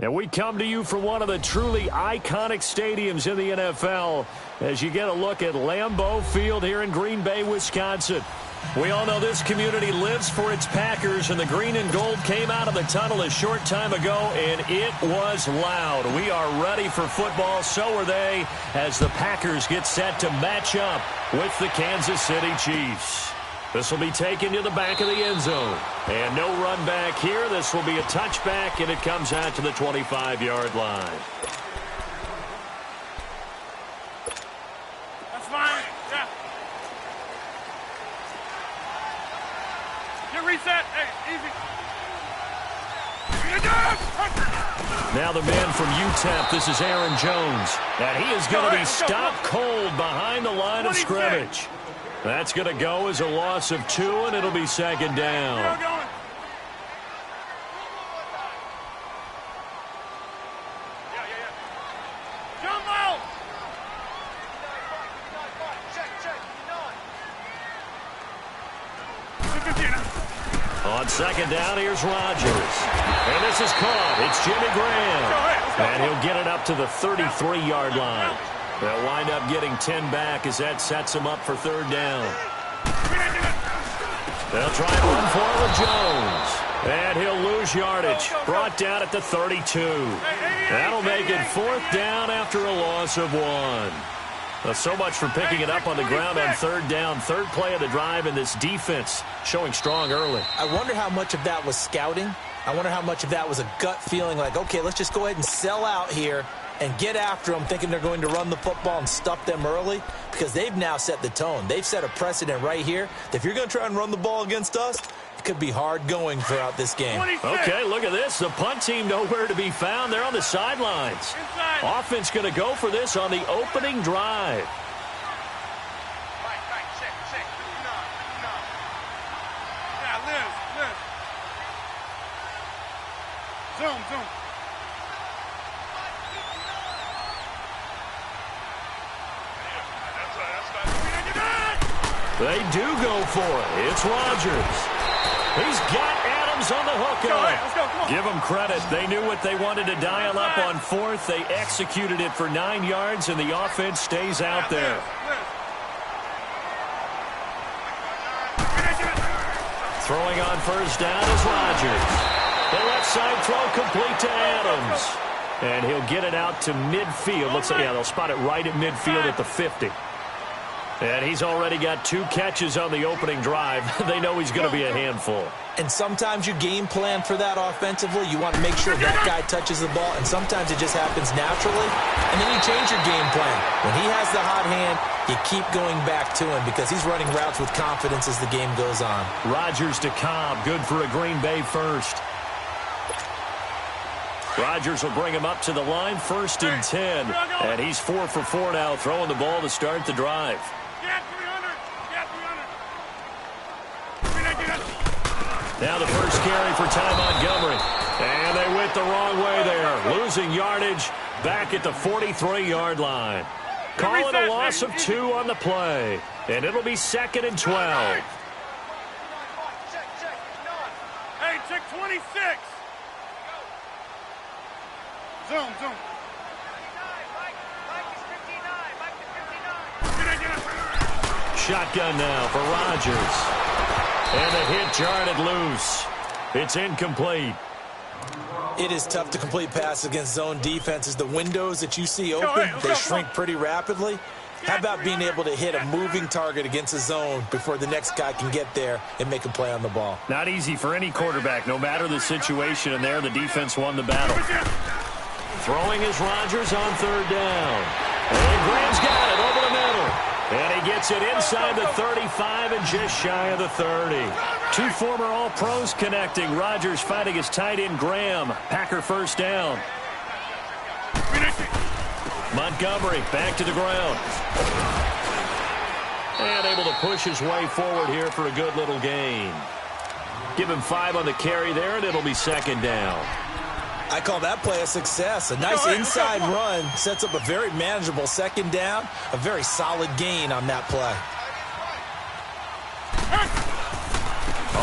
And we come to you from one of the truly iconic stadiums in the NFL as you get a look at Lambeau Field here in Green Bay, Wisconsin. We all know this community lives for its Packers, and the green and gold came out of the tunnel a short time ago, and it was loud. We are ready for football, so are they, as the Packers get set to match up with the Kansas City Chiefs. This will be taken to the back of the end zone. And no run back here. This will be a touchback, and it comes out to the 25-yard line. That's fine. Yeah. Get reset. Hey, easy. Now the man from UTEP, this is Aaron Jones. And he is going to be stopped cold behind the line of scrimmage. That's going to go as a loss of 2, and it'll be second down. Jump out! On second down, here's Rodgers. And this is caught. It's Jimmy Graham. And he'll get it up to the 33-yard line. They'll wind up getting 10 back as that sets him up for third down. They'll try and run for it with Jones. And he'll lose yardage. Brought down at the 32. That'll make it fourth down after a loss of 1. Well, so much for picking it up on the ground on third down. Third play of the drive, and this defense showing strong early. I wonder how much of that was scouting. I wonder how much of that was a gut feeling like, okay, let's just go ahead and sell out here and get after them, thinking they're going to run the football and stuff them early, because they've now set the tone. They've set a precedent right here that if you're going to try and run the ball against us, it could be hard going throughout this game. 26. Okay, look at this. The punt team nowhere to be found. They're on the sidelines. Inside. Offense going to go for this on the opening drive. Yeah, Liz. Zoom. They do go for it. It's Rodgers. He's got Adams on the hook. Let's go. Come on. Give them credit. They knew what they wanted to dial up on fourth. They executed it for 9 yards, and the offense stays out there. Throwing on first down is Rodgers. The left side throw complete to Adams. And he'll get it out to midfield. Looks like, they'll spot it right at midfield at the 50. And he's already got 2 catches on the opening drive. They know he's going to be a handful. And sometimes you game plan for that offensively. You want to make sure that guy touches the ball, and sometimes it just happens naturally. And then you change your game plan. When he has the hot hand, you keep going back to him because he's running routes with confidence as the game goes on. Rodgers to Cobb, good for a Green Bay first. Rodgers will bring him up to the line, 1st and 10. And he's 4 for 4 now, throwing the ball to start the drive. Now the first carry for Ty Montgomery. And they went the wrong way there. Losing yardage back at the 43-yard line. Call it a loss of 2 on the play. And it'll be 2nd and 12. Hey, check 26. Zoom. Shotgun now for Rodgers. And the hit jarred it loose. It's incomplete. It is tough to complete passes against zone defenses. The windows that you see open, they shrink pretty rapidly. How about being able to hit a moving target against a zone before the next guy can get there and make a play on the ball? Not easy for any quarterback, no matter the situation. And there, the defense won the battle. Throwing is Rodgers on third down. And Graham's got it over the middle. And he gets it inside the 35 and just shy of the 30. 2 former All-Pros connecting. Rodgers fighting his tight end Graham. Packer first down. Montgomery back to the ground. And able to push his way forward here for a good little gain. Give him 5 on the carry there, and it'll be 2nd down. I call that play a success. A nice inside run sets up a very manageable 2nd down. A very solid gain on that play.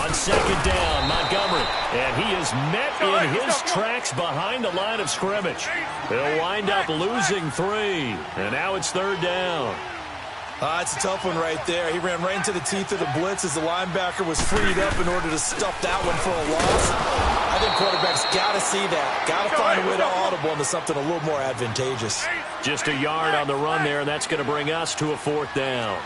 On 2nd down, Montgomery And he is met in his tracks behind the line of scrimmage. He'll wind up losing 3. And now it's 3rd down. It's a tough one right there. He ran right into the teeth of the blitz as the linebacker was freed up in order to stuff that one for a loss. I think quarterbacks got to see that. Got to find a way to audible into something a little more advantageous. Just a yard on the run there, and that's going to bring us to a 4th down.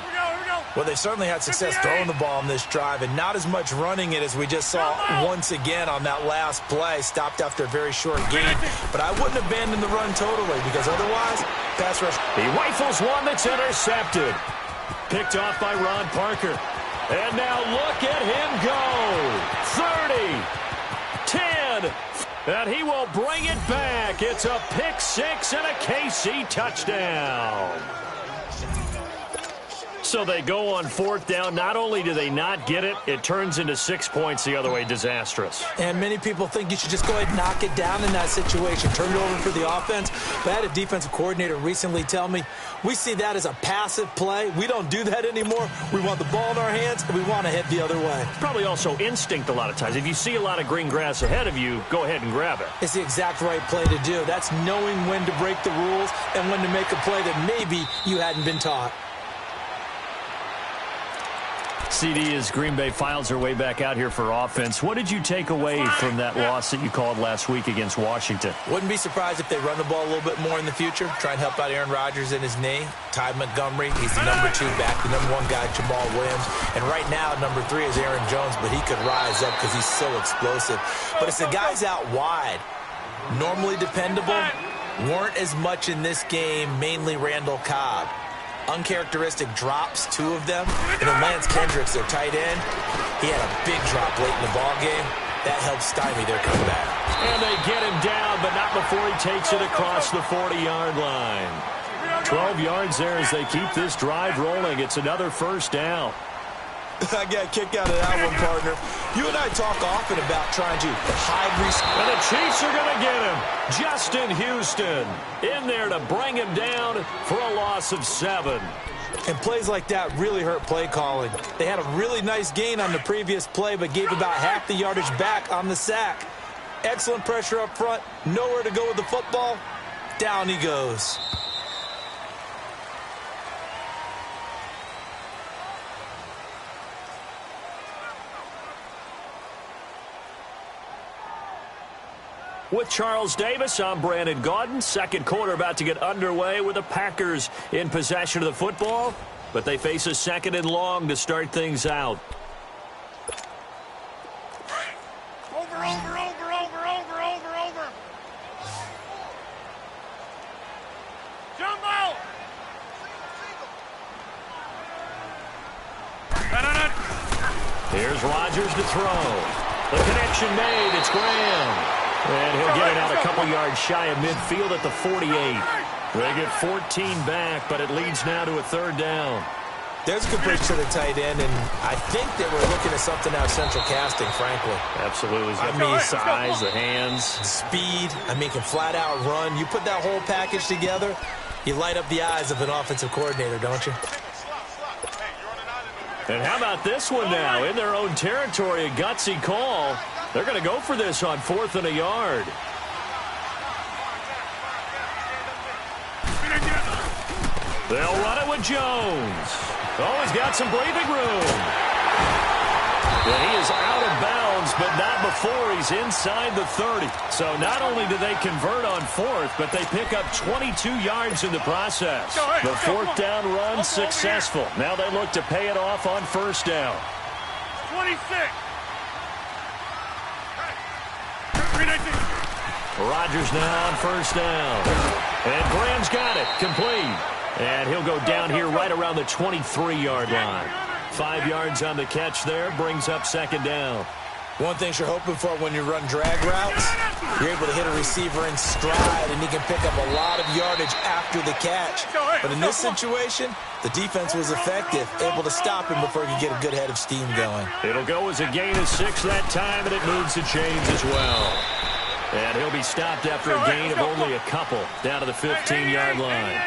Well, they certainly had success throwing the ball on this drive and not as much running it as we just saw once again on that last play. Stopped after a very short gain. But I wouldn't abandon the run totally because otherwise, pass rush. He rifles one that's intercepted. Picked off by Ron Parker. And now look at him go. 30, 10, and he will bring it back. It's a pick 6 and a KC touchdown. So they go on 4th down. Not only do they not get it, it turns into 6 points the other way. Disastrous. And many people think you should just go ahead and knock it down in that situation. Turn it over for the offense. But I had a defensive coordinator recently tell me, we see that as a passive play. We don't do that anymore. We want the ball in our hands, and we want to head the other way. Probably also instinct a lot of times. If you see a lot of green grass ahead of you, go ahead and grab it. It's the exact right play to do. That's knowing when to break the rules and when to make a play that maybe you hadn't been taught. CD, as Green Bay files their way back out here for offense, what did you take away from that loss that you called last week against Washington? Wouldn't be surprised if they run the ball a little bit more in the future, try and help out Aaron Rodgers in his knee. Ty Montgomery, he's the number 2 back, the number 1 guy, Jamal Williams. And right now, number 3 is Aaron Jones, but he could rise up because he's so explosive. But it's the guys out wide, normally dependable, weren't as much in this game, mainly Randall Cobb. Uncharacteristic drops, 2 of them. And then Lance Kendricks, their tight end, he had a big drop late in the ball game. That helps stymie their comeback. And they get him down, but not before he takes it across the 40-yard line. 12 yards there as they keep this drive rolling. It's another 1st down. I got a kick out of that one, partner. You and I talk often about trying to hide receiver. And the Chiefs are going to get him. Justin Houston in there to bring him down for a loss of 7. And plays like that really hurt play calling. They had a really nice gain on the previous play, but gave about half the yardage back on the sack. Excellent pressure up front. Nowhere to go with the football. Down he goes. With Charles Davis, I'm Brandon Gaudin. Second quarter about to get underway with the Packers in possession of the football, but they face a 2nd and long to start things out. Over. Jumbo! Here's Rodgers to throw. The connection made. It's Graham. And he'll get it out a couple yards shy of midfield at the 48. They get 14 back, but it leads now to a 3rd down. There's a good push to the tight end, and I think that we're looking at something out of central casting, frankly. Absolutely. He's got the size, the hands. Speed. Can flat out run. You put that whole package together, you light up the eyes of an offensive coordinator, don't you? And how about this one now? In their own territory, a gutsy call. They're going to go for this on 4th and a yard. They'll run it with Jones. Oh, he's got some breathing room. And he is out of bounds, but not before he's inside the 30. So not only do they convert on 4th, but they pick up 22 yards in the process. The 4th down run successful. Now they look to pay it off on 1st down. 26. Rodgers now on 1st down. And Graham's got it. Complete. And he'll go down here right around the 23-yard line. 5 yards on the catch there. Brings up 2nd down. One thing you're hoping for when you run drag routes, you're able to hit a receiver in stride, and he can pick up a lot of yardage after the catch. But in this situation, the defense was effective, able to stop him before he could get a good head of steam going. It'll go as a gain of 6 that time, and it moves the chains as well. And he'll be stopped after a gain of only a couple down to the 15-yard line.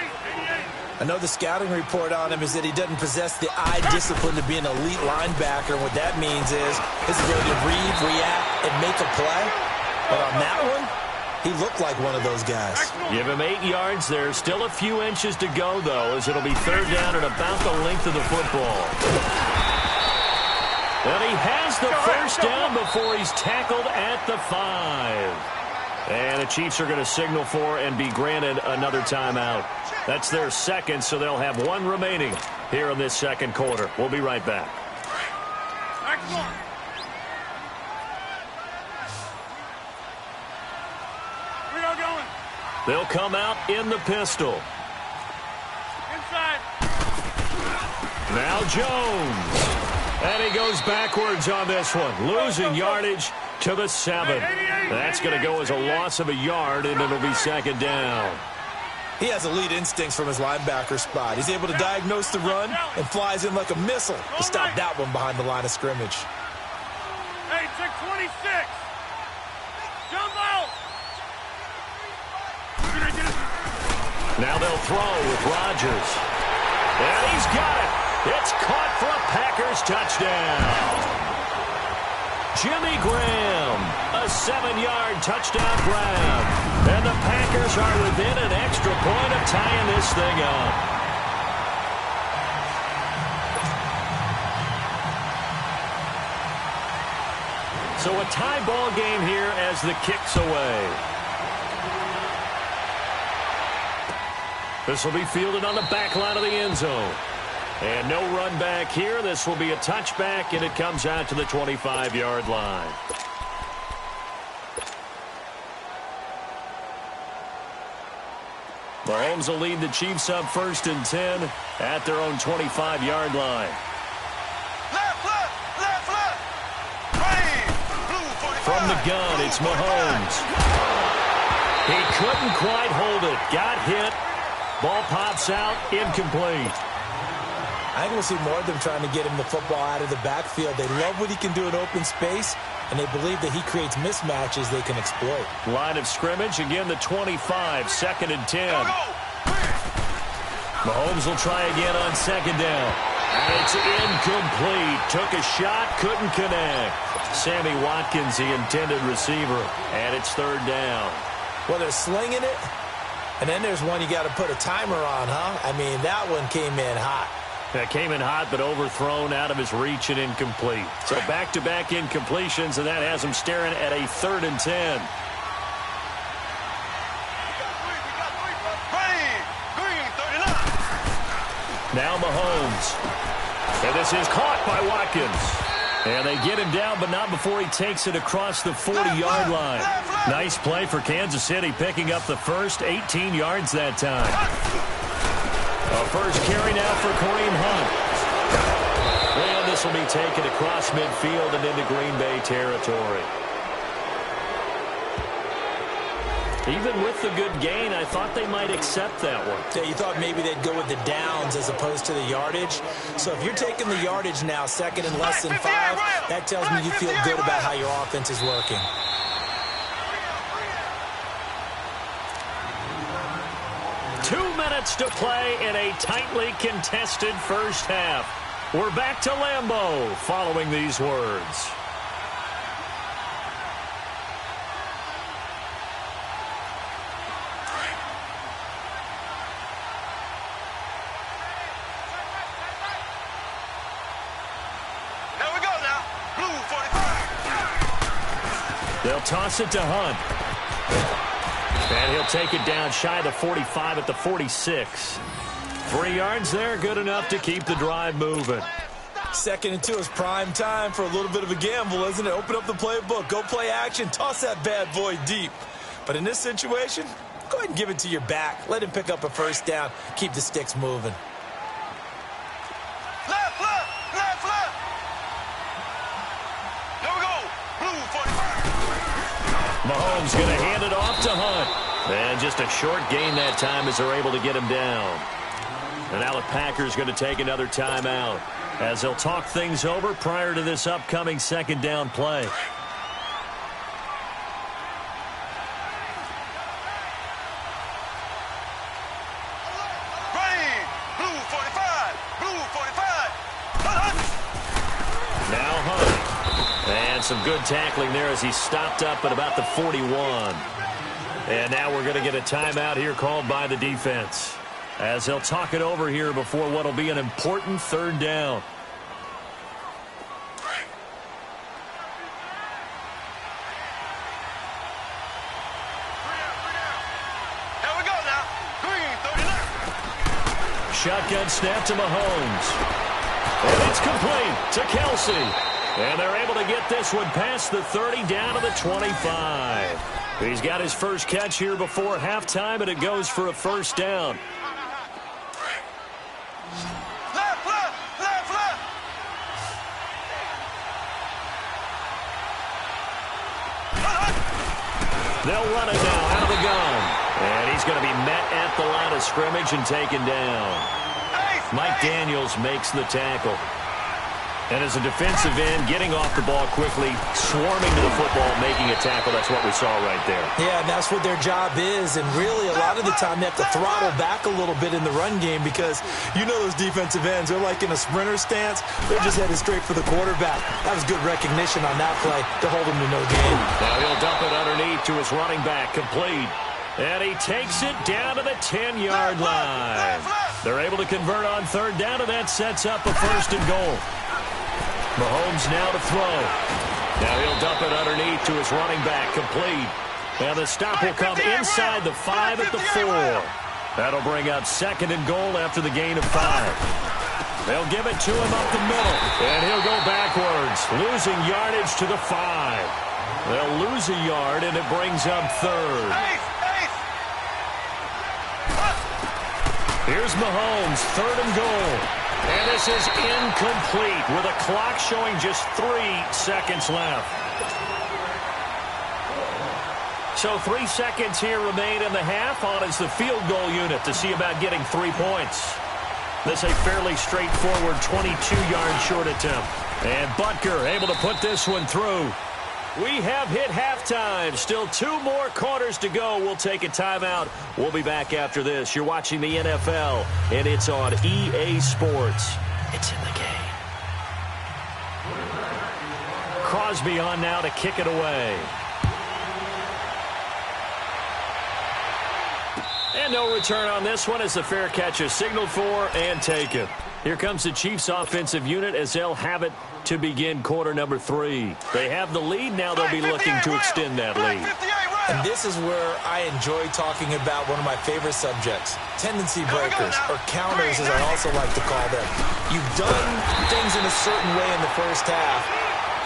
I know the scouting report on him is that he doesn't possess the eye discipline to be an elite linebacker. And what that means is his ability to read, react, and make a play. But on that one, he looked like one of those guys. Give him 8 yards there. Still a few inches to go, though, as it'll be third down at about the length of the football. And he has the first down before he's tackled at the 5. And the Chiefs are going to signal for and be granted another timeout. That's their second, so they'll have one remaining here in this second quarter. We'll be right back. They'll come out in the pistol. Inside. Now Jones. And he goes backwards on this one, losing yardage to the 7. That's going to go as a loss of a yard, and it'll be second down. He has elite instincts from his linebacker spot. He's able to diagnose the run and flies in like a missile to stop that one behind the line of scrimmage. Hey, check 26. Jump out. Now they'll throw with Rodgers. And he's got it. It's caught for a Packers touchdown. Jimmy Graham, a 7-yard touchdown grab. And the Packers are within an extra point of tying this thing up. So a tie ball game here as the kick's away. This will be fielded on the back line of the end zone. And no run back here. This will be a touchback, and it comes out to the 25-yard line. Mahomes will lead the Chiefs up 1st and 10 at their own 25-yard line. From the gun, it's Mahomes. He couldn't quite hold it. Got hit. Ball pops out, incomplete. I think we'll see more of them trying to get him the football out of the backfield. They love what he can do in open space, and they believe that he creates mismatches they can exploit. Line of scrimmage, again the 25, 2nd and 10. Mahomes will try again on 2nd down. And it's incomplete. Took a shot, couldn't connect. Sammy Watkins, the intended receiver, and it's 3rd down. Well, they're slinging it, and then there's one you got to put a timer on, huh? I mean, that one came in hot. That came in hot, but overthrown, out of his reach, and incomplete. So back-to-back incompletions, and that has him staring at a 3rd and 10. Now Mahomes. And this is caught by Watkins. And they get him down, but not before he takes it across the 40-yard line. Nice play for Kansas City, picking up the first 18 yards that time. A first carry now for Kareem Hunt. And this will be taken across midfield and into Green Bay territory. Even with the good gain, I thought they might accept that one. Yeah, you thought maybe they'd go with the downs as opposed to the yardage. So if you're taking the yardage now, 2nd and less than 5, that tells me you feel good about how your offense is working. Minutes to play in a tightly contested first half. We're back to Lambeau following these words. There we go now. Blue 45. They'll toss it to Hunt. And he'll take it down shy of the 45 at the 46. 3 yards there, good enough to keep the drive moving. 2nd and 2 is prime time for a little bit of a gamble, isn't it? Open up the playbook, go play action, toss that bad boy deep. But in this situation, go ahead and give it to your back. Let him pick up a first down, keep the sticks moving. Left. There we go. Blue 45. Mahomes going to hand it off to Hunt. And just a short gain that time as they're able to get him down. And now the Packers going to take another timeout as they'll talk things over prior to this upcoming 2nd down play. Blue 45. Now Hunt. And some good tackling there as he stopped up at about the 41. And now we're going to get a timeout here called by the defense, as they'll talk it over here before what will be an important third down. Here we go now. Green, 39. Shotgun snap to Mahomes. And it's complete to Kelsey. And they're able to get this one past the 30 down to the 25. He's got his first catch here before halftime, and it goes for a first down. Left, left, left, left. They'll run it now out of the gun. And he's going to be met at the line of scrimmage and taken down. Mike Daniels makes the tackle. And as a defensive end, getting off the ball quickly, swarming to the football, making a tackle. That's what we saw right there. Yeah, and that's what their job is. And really, a lot of the time, they have to throttle back a little bit in the run game because you know those defensive ends, they're like in a sprinter stance. They're just headed straight for the quarterback. That was good recognition on that play to hold him to no gain. Now he'll dump it underneath to his running back, complete. And he takes it down to the 10-yard line. They're able to convert on third down, and that sets up a first and goal. Mahomes now to throw. Now he'll dump it underneath to his running back, complete. And the stop will come inside the 5 at the 4. That'll bring up second and goal after the gain of 5. They'll give it to him up the middle, and he'll go backwards, losing yardage to the 5. They'll lose a yard, and it brings up third. Here's Mahomes, third and goal. And this is incomplete with a clock showing just 3 seconds left. So 3 seconds here remain in the half. On is the field goal unit to see about getting 3 points. This a fairly straightforward 22-yard short attempt. And Butker able to put this one through. We have hit halftime. Still 2 more quarters to go. We'll take a timeout. We'll be back after this. You're watching the NFL, and it's on EA Sports. It's in the game. Crosby on now to kick it away. And no return on this one as the fair catch is signaled for and taken. Here comes the Chiefs offensive unit as they'll have it to begin quarter number 3. They have the lead. Now they'll be looking to extend that lead. And this is where I enjoy talking about one of my favorite subjects, tendency breakers, or counters as I also like to call them. You've done things in a certain way in the first half,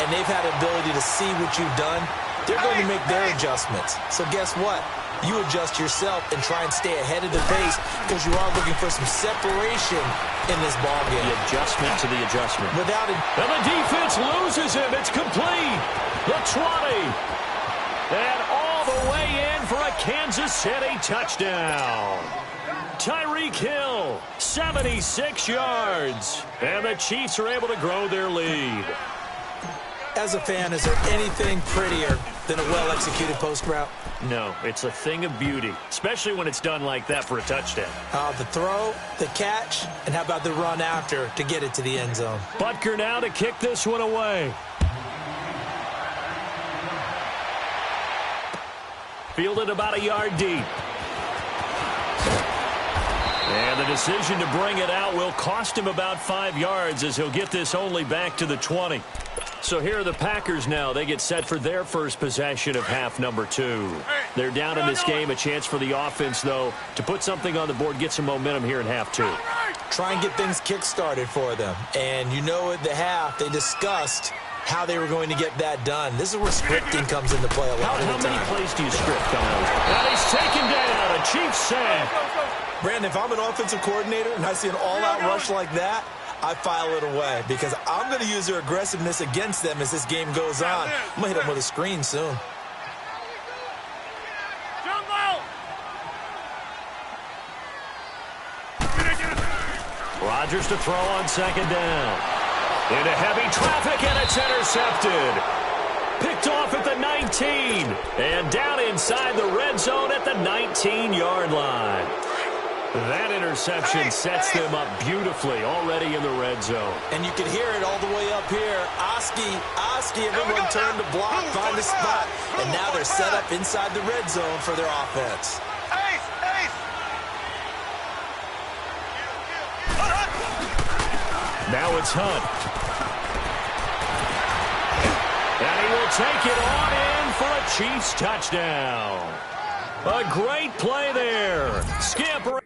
and they've had ability to see what you've done. They're going to make their adjustments. So guess what? You adjust yourself and try and stay ahead of the pace because you are looking for some separation in this ballgame. The adjustment to the adjustment. Without it. And the defense loses him. It's complete. The 20. And all the way in for a Kansas City touchdown. Tyreek Hill, 76 yards. And the Chiefs are able to grow their lead. As a fan, is there anything prettier than a well-executed post route? No, it's a thing of beauty, especially when it's done like that for a touchdown. The throw, the catch, and how about the run after to get it to the end zone? Butker now to kick this one away. Fielded about a yard deep. And the decision to bring it out will cost him about 5 yards as he'll get this only back to the 20. So here are the Packers now. They get set for their first possession of half number 2. They're down in this game. A chance for the offense, though, to put something on the board, get some momentum here in half 2. Try and get things kick-started for them. And you know at the half, they discussed how they were going to get that done. This is where scripting comes into play a lot of the time. How many plays do you script on those? And he's taken down. A Chiefs sack. Brandon, if I'm an offensive coordinator and I see an all-out rush like that, I file it away because I'm going to use their aggressiveness against them as this game goes on. I'm going to hit them with a screen soon. Rodgers to throw on second down. Into heavy traffic, and it's intercepted. Picked off at the 19. And down inside the red zone at the 19-yard line. That interception sets them up beautifully already in the red zone. And you can hear it all the way up here. Oski, everyone turned to block, find a spot. And now they're set up inside the red zone for their offense. Now it's Hunt. And he will take it on in for a Chiefs touchdown. A great play there. Skip.